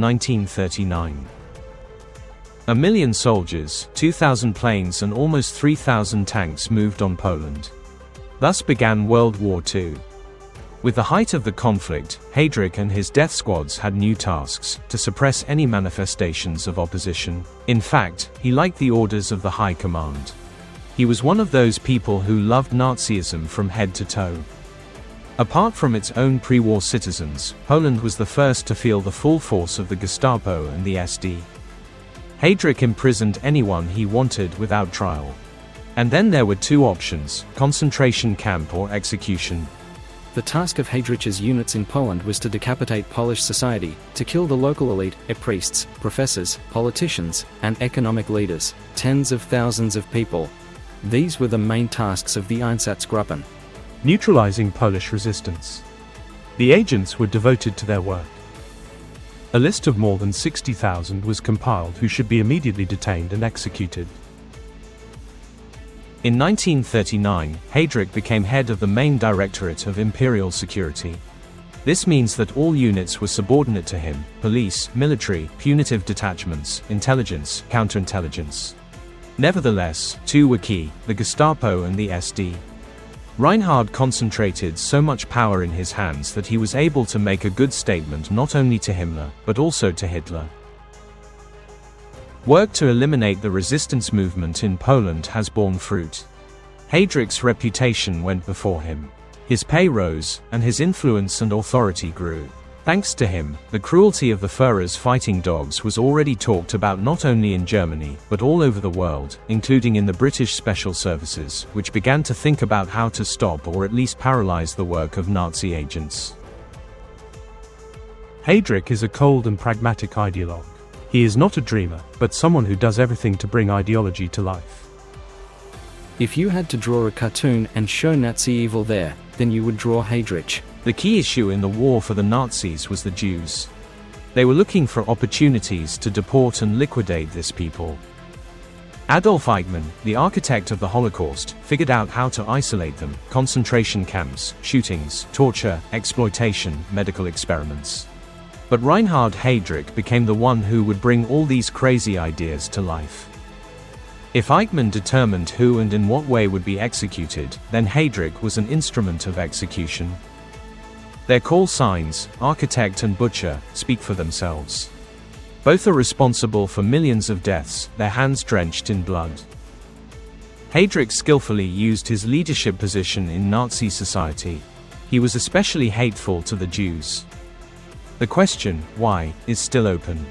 1939. 1 million soldiers, 2,000 planes and almost 3,000 tanks moved on Poland. Thus began World War II. With the height of the conflict, Heydrich and his death squads had new tasks: to suppress any manifestations of opposition. In fact, he liked the orders of the High Command. He was one of those people who loved Nazism from head to toe. Apart from its own pre-war citizens, Poland was the first to feel the full force of the Gestapo and the SD. Heydrich imprisoned anyone he wanted without trial. And then there were two options: concentration camp or execution. The task of Heydrich's units in Poland was to decapitate Polish society, to kill the local elite, priests, professors, politicians, and economic leaders, tens of thousands of people. These were the main tasks of the Einsatzgruppen. Neutralizing Polish resistance. The agents were devoted to their work. A list of more than 60,000 was compiled who should be immediately detained and executed. In 1939, Heydrich became head of the main Directorate of Imperial Security. This means that all units were subordinate to him: police, military, punitive detachments, intelligence, counterintelligence. Nevertheless, two were key: the Gestapo and the SD. Reinhard concentrated so much power in his hands that he was able to make a good statement not only to Himmler, but also to Hitler. Work to eliminate the resistance movement in Poland has borne fruit. Heydrich's reputation went before him. His pay rose, and his influence and authority grew. Thanks to him, the cruelty of the Führer's fighting dogs was already talked about not only in Germany, but all over the world, including in the British Special Services, which began to think about how to stop or at least paralyze the work of Nazi agents. Heydrich is a cold and pragmatic ideologue. He is not a dreamer, but someone who does everything to bring ideology to life. If you had to draw a cartoon and show Nazi evil there, then you would draw Heydrich. The key issue in the war for the Nazis was the Jews. They were looking for opportunities to deport and liquidate this people. Adolf Eichmann, the architect of the Holocaust, figured out how to isolate them: concentration camps, shootings, torture, exploitation, medical experiments. But Reinhard Heydrich became the one who would bring all these crazy ideas to life. If Eichmann determined who and in what way would be executed, then Heydrich was an instrument of execution. Their call signs, architect and butcher, speak for themselves. Both are responsible for millions of deaths, their hands drenched in blood. Heydrich skillfully used his leadership position in Nazi society. He was especially hateful to the Jews. The question, why, is still open.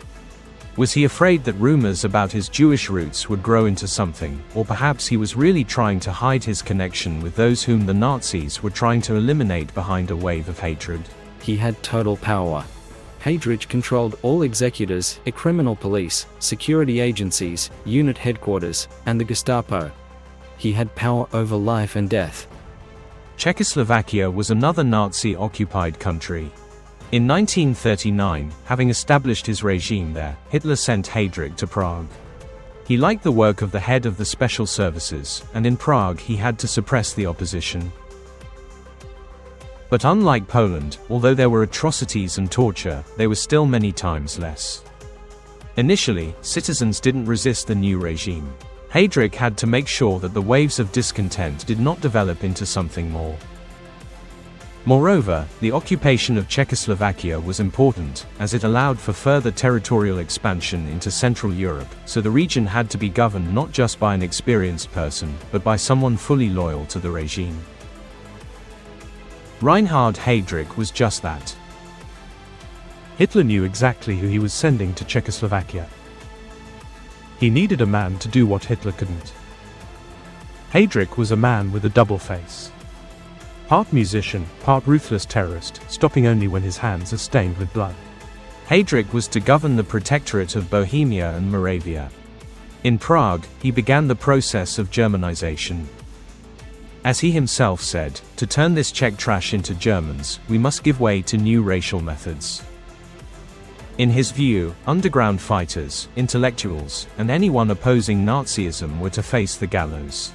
Was he afraid that rumors about his Jewish roots would grow into something, or perhaps he was really trying to hide his connection with those whom the Nazis were trying to eliminate behind a wave of hatred? He had total power. Heydrich controlled all executors, a criminal police, security agencies, unit headquarters, and the Gestapo. He had power over life and death. Czechoslovakia was another Nazi-occupied country. In 1939, having established his regime there, Hitler sent Heydrich to Prague. He liked the work of the head of the Special Services, and in Prague he had to suppress the opposition. But unlike Poland, although there were atrocities and torture, they were still many times less. Initially, citizens didn't resist the new regime. Heydrich had to make sure that the waves of discontent did not develop into something more. Moreover, the occupation of Czechoslovakia was important, as it allowed for further territorial expansion into Central Europe, so the region had to be governed not just by an experienced person, but by someone fully loyal to the regime. Reinhard Heydrich was just that. Hitler knew exactly who he was sending to Czechoslovakia. He needed a man to do what Hitler couldn't. Heydrich was a man with a double face. Part musician, part ruthless terrorist, stopping only when his hands are stained with blood. Heydrich was to govern the Protectorate of Bohemia and Moravia. In Prague, he began the process of Germanization. As he himself said, to turn this Czech trash into Germans, we must give way to new racial methods. In his view, underground fighters, intellectuals, and anyone opposing Nazism were to face the gallows.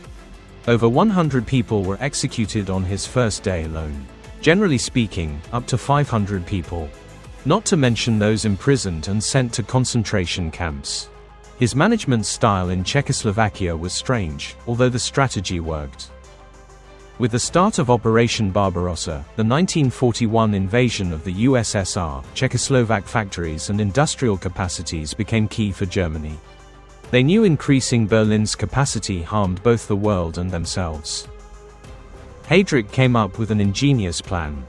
Over 100 people were executed on his first day alone. Generally speaking, up to 500 people. not to mention those imprisoned and sent to concentration camps. His management style in Czechoslovakia was strange, although the strategy worked. With the start of Operation Barbarossa, the 1941 invasion of the USSR, Czechoslovak factories and industrial capacities became key for Germany. They knew increasing Berlin's capacity harmed both the world and themselves. Heydrich came up with an ingenious plan.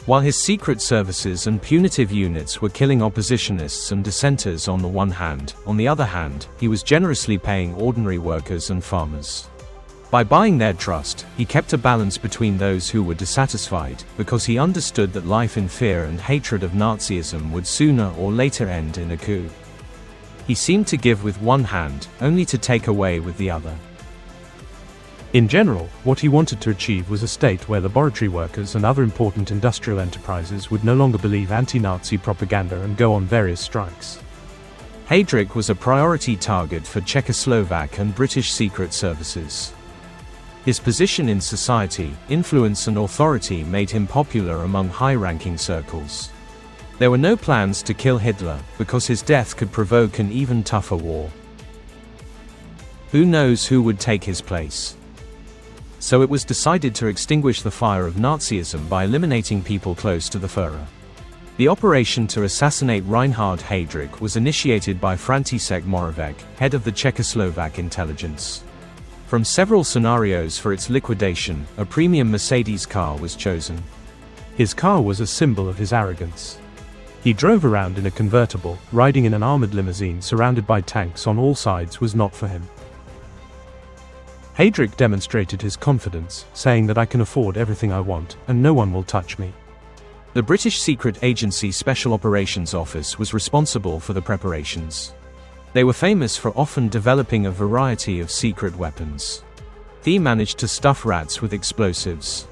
While his secret services and punitive units were killing oppositionists and dissenters on the one hand, on the other hand, he was generously paying ordinary workers and farmers. By buying their trust, he kept a balance between those who were dissatisfied, because he understood that life in fear and hatred of Nazism would sooner or later end in a coup. He seemed to give with one hand, only to take away with the other. In general, what he wanted to achieve was a state where laboratory workers and other important industrial enterprises would no longer believe anti-Nazi propaganda and go on various strikes. Heydrich was a priority target for Czechoslovak and British secret services. His position in society, influence and authority made him popular among high-ranking circles. There were no plans to kill Hitler, because his death could provoke an even tougher war. Who knows who would take his place? So it was decided to extinguish the fire of Nazism by eliminating people close to the Führer. The operation to assassinate Reinhard Heydrich was initiated by František Moravec, head of the Czechoslovak intelligence. From several scenarios for its liquidation, a premium Mercedes car was chosen. His car was a symbol of his arrogance. He drove around in a convertible, riding in an armored limousine surrounded by tanks on all sides was not for him. Heydrich demonstrated his confidence, saying that I can afford everything I want, and no one will touch me. The British Secret Agency Special Operations Office was responsible for the preparations. They were famous for often developing a variety of secret weapons. They managed to stuff rats with explosives.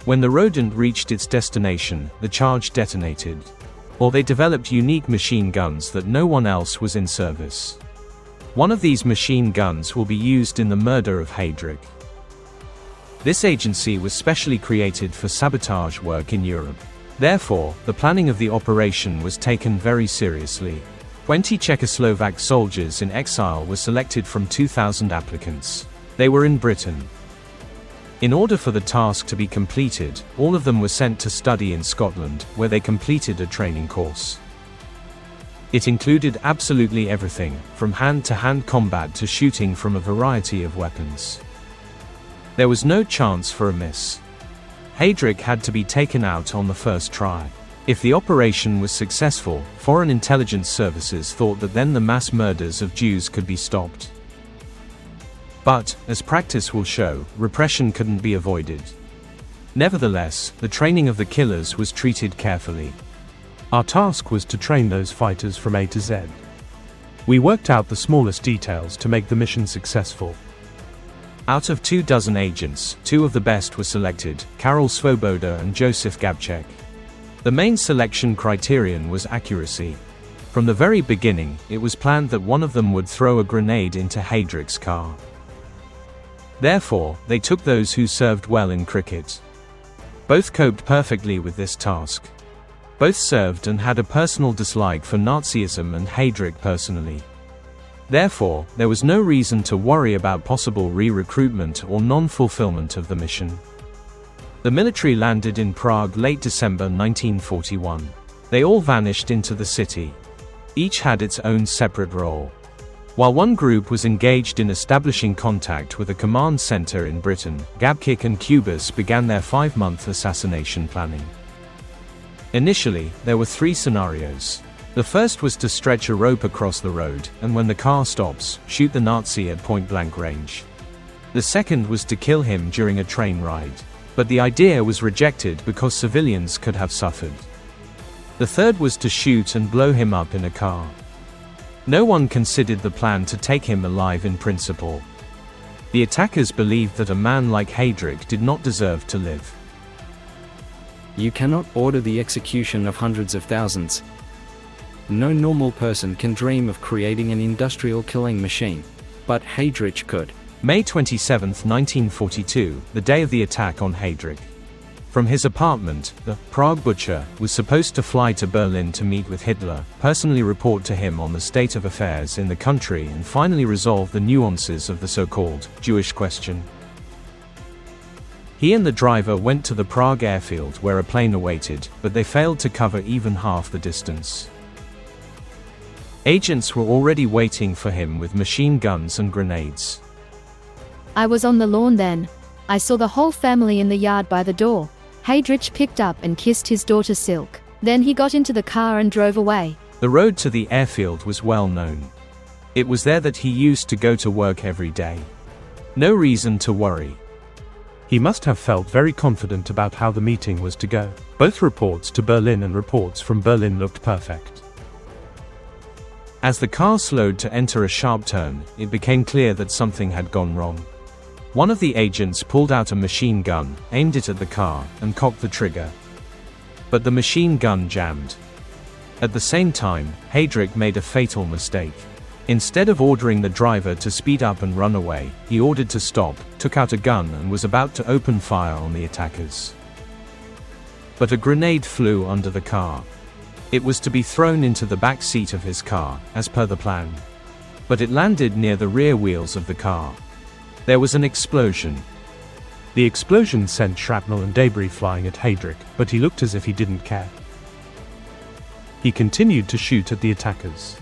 When the rodent reached its destination, the charge detonated. Or they developed unique machine guns that no one else was in service. One of these machine guns will be used in the murder of Heydrich. This agency was specially created for sabotage work in Europe. Therefore, the planning of the operation was taken very seriously. 20 Czechoslovak soldiers in exile were selected from 2,000 applicants. They were in Britain. In order for the task to be completed, all of them were sent to study in Scotland, where they completed a training course. It included absolutely everything, from hand-to-hand combat to shooting from a variety of weapons. There was no chance for a miss. Heydrich had to be taken out on the first try. If the operation was successful, foreign intelligence services thought that then the mass murders of Jews could be stopped. But, as practice will show, repression couldn't be avoided. Nevertheless, the training of the killers was treated carefully. Our task was to train those fighters from A to Z. We worked out the smallest details to make the mission successful. Out of 24 agents, 2 of the best were selected, Karol Svoboda and Josef Gabček. The main selection criterion was accuracy. From the very beginning, it was planned that one of them would throw a grenade into Heydrich's car. Therefore, they took those who served well in cricket. Both coped perfectly with this task. Both served and had a personal dislike for Nazism and Heydrich personally. Therefore, there was no reason to worry about possible re-recruitment or non-fulfillment of the mission. The military landed in Prague late December 1941. They all vanished into the city. Each had its own separate role. While one group was engaged in establishing contact with a command center in Britain, Gabček and Kubis began their 5-month assassination planning. Initially, there were 3 scenarios. The first was to stretch a rope across the road, and when the car stops, shoot the Nazi at point-blank range. The second was to kill him during a train ride. But the idea was rejected because civilians could have suffered. The third was to shoot and blow him up in a car. No one considered the plan to take him alive in principle. The attackers believed that a man like Heydrich did not deserve to live. You cannot order the execution of hundreds of thousands. No normal person can dream of creating an industrial killing machine. But Heydrich could. May 27, 1942, the day of the attack on Heydrich. From his apartment, the Prague butcher was supposed to fly to Berlin to meet with Hitler, personally report to him on the state of affairs in the country and finally resolve the nuances of the so-called Jewish question. He and the driver went to the Prague airfield where a plane awaited, but they failed to cover even half the distance. Agents were already waiting for him with machine guns and grenades. I was on the lawn then. I saw the whole family in the yard by the door. Heydrich picked up and kissed his daughter Silke. Then he got into the car and drove away. The road to the airfield was well known. It was there that he used to go to work every day. No reason to worry. He must have felt very confident about how the meeting was to go. Both reports to Berlin and reports from Berlin looked perfect. As the car slowed to enter a sharp turn, it became clear that something had gone wrong. One of the agents pulled out a machine gun, aimed it at the car, and cocked the trigger. But the machine gun jammed. At the same time, Heydrich made a fatal mistake. Instead of ordering the driver to speed up and run away, he ordered to stop, took out a gun and was about to open fire on the attackers. But a grenade flew under the car. It was to be thrown into the back seat of his car, as per the plan. But it landed near the rear wheels of the car. There was an explosion. The explosion sent shrapnel and debris flying at Heydrich, but he looked as if he didn't care. He continued to shoot at the attackers.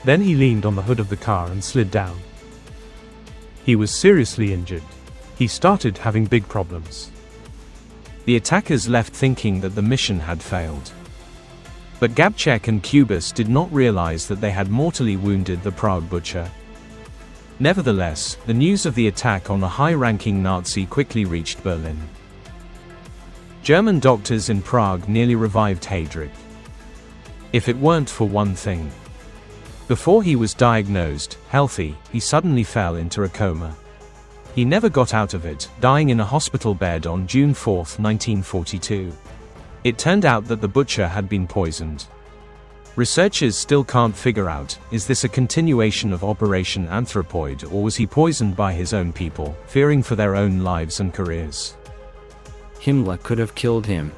Then he leaned on the hood of the car and slid down. He was seriously injured. He started having big problems. The attackers left thinking that the mission had failed. But Gabček and Kubis did not realize that they had mortally wounded the Prague butcher. Nevertheless, the news of the attack on a high-ranking Nazi quickly reached Berlin. German doctors in Prague nearly revived Heydrich. If it weren't for one thing. Before he was diagnosed healthy, he suddenly fell into a coma. He never got out of it, dying in a hospital bed on June 4, 1942. It turned out that the butcher had been poisoned. Researchers still can't figure out, is this a continuation of Operation Anthropoid or was he poisoned by his own people, fearing for their own lives and careers? Himmler could have killed him.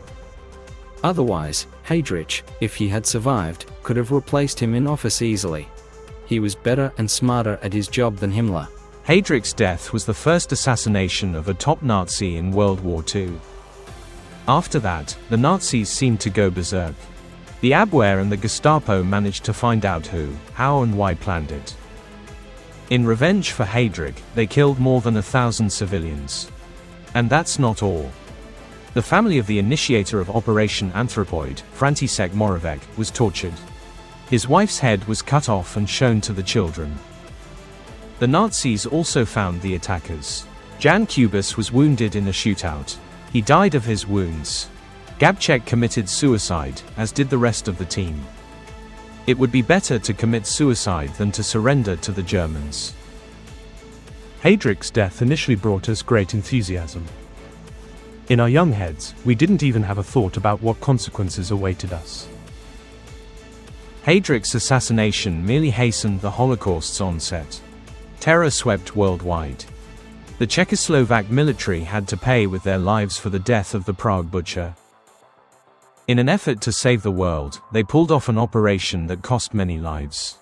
Otherwise, Heydrich, if he had survived, could have replaced him in office easily. He was better and smarter at his job than Himmler. Heydrich's death was the first assassination of a top Nazi in World War II. After that, the Nazis seemed to go berserk. The Abwehr and the Gestapo managed to find out who, how and why planned it. In revenge for Heydrich, they killed more than 1,000 civilians. And that's not all. The family of the initiator of Operation Anthropoid, František Moravec, was tortured. His wife's head was cut off and shown to the children. The Nazis also found the attackers. Jan Kubis was wounded in a shootout. He died of his wounds. Gabček committed suicide, as did the rest of the team. It would be better to commit suicide than to surrender to the Germans. Heydrich's death initially brought us great enthusiasm. In our young heads, we didn't even have a thought about what consequences awaited us. Heydrich's assassination merely hastened the Holocaust's onset. Terror swept worldwide. The Czechoslovak military had to pay with their lives for the death of the Prague butcher. In an effort to save the world, they pulled off an operation that cost many lives.